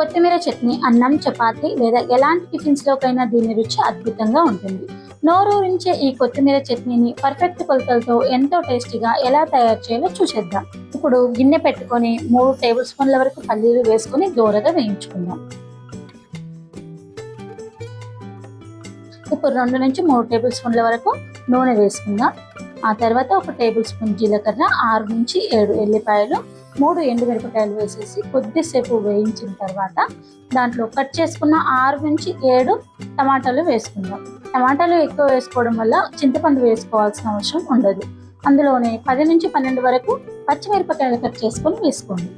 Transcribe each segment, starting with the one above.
కొత్తిమీర చట్నీ అన్నం, చపాతీ లేదా ఎలాంటి టిఫిన్స్‌లోకైనా దీని రుచి అద్భుతంగా ఉంటుంది. నోరూరించే ఈ కొత్తిమీర చట్నీని పర్ఫెక్ట్ కొలతలతో ఎంతో టేస్టీగా ఎలా తయారు చేయాలో చూసేద్దాం. ఇప్పుడు గిన్నె పెట్టుకొని 3 టేబుల్ స్పూన్ల వరకు పల్లీలు వేసుకొని దోరగా వేయించుకుందాం. ఇప్పుడు 2-3 టేబుల్ స్పూన్ల వరకు నూనె వేసుకుందాం. ఆ తర్వాత 1 టేబుల్ స్పూన్ జీలకర్ర, 6-7 ఎల్లిపాయలు, 3 ఎండుమిరపకాయలు వేసేసి కొద్దిసేపు వేయించిన తర్వాత దాంట్లో కట్ చేసుకున్న 6-7 టమాటాలు వేసుకుందాం. టమాటాలు ఎక్కువ వేసుకోవడం వల్ల చింతపండు వేసుకోవాల్సిన అవసరం ఉండదు. అందులోనే 10-12 వరకు పచ్చిమిరపకాయలు కట్ చేసుకొని వేసుకోండి.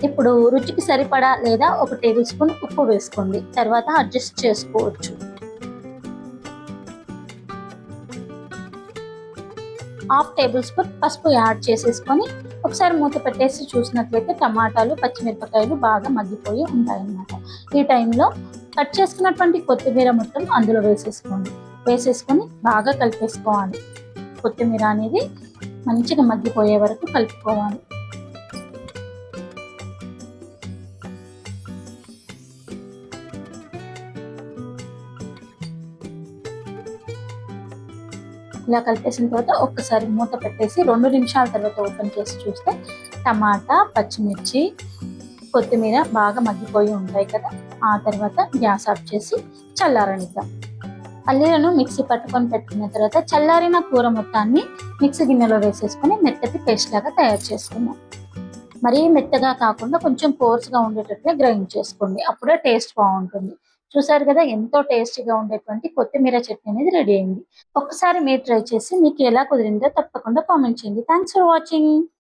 ఇప్పుడు రుచికి సరిపడా లేదా 1 టేబుల్ స్పూన్ ఉప్పు వేసుకోండి. తర్వాత అడ్జస్ట్ చేసుకోవచ్చు. హాఫ్ టేబుల్ స్పూన్ పసుపు యాడ్ చేసేసుకొని ఒకసారి మూత పెట్టేసి చూసినట్లయితే టమాటాలు, పచ్చిమిరపకాయలు బాగా మగ్గిపోయి ఉంటాయన్నమాట. ఈ టైంలో కట్ చేసుకున్నటువంటి కొత్తిమీర మొత్తం అందులో వేసేసుకొని బాగా కలిపేసుకోవాలి. కొత్తిమీర అనేది మంచిగా మగ్గిపోయే వరకు కలుపుకోవాలి. ఇలా కలిపేసిన తర్వాత ఒక్కసారి మూత పెట్టేసి 2 నిమిషాల తర్వాత ఓపెన్ చేసి చూస్తే టమాటా, పచ్చిమిర్చి, కొత్తిమీర బాగా మగ్గిపోయి ఉంటాయి కదా. ఆ తర్వాత గ్యాస్ ఆఫ్ చేసి చల్లారనిద్దాం. పల్లీలను మిక్సీ పట్టుకొని పెట్టుకున్న తర్వాత చల్లారిన కూర మొత్తాన్ని మిక్సీ గిన్నెలో వేసేసుకొని మెత్తటి పేస్ట్ లాగా తయారు చేసుకుందాం. మరీ మెత్తగా కాకుండా కొంచెం కోర్స్గా ఉండేటట్లే గ్రైండ్ చేసుకోండి. అప్పుడే టేస్ట్ బాగుంటుంది. చూసారు కదా, ఎంతో టేస్టీగా ఉండేటువంటి కొత్తిమీర చట్నీ అనేది రెడీ అయింది. ఒక్కసారి మీరు ట్రై చేసి మీకు ఎలా కుదిరిందో తప్పకుండా కామెంట్ చేయండి. Thanks for watching.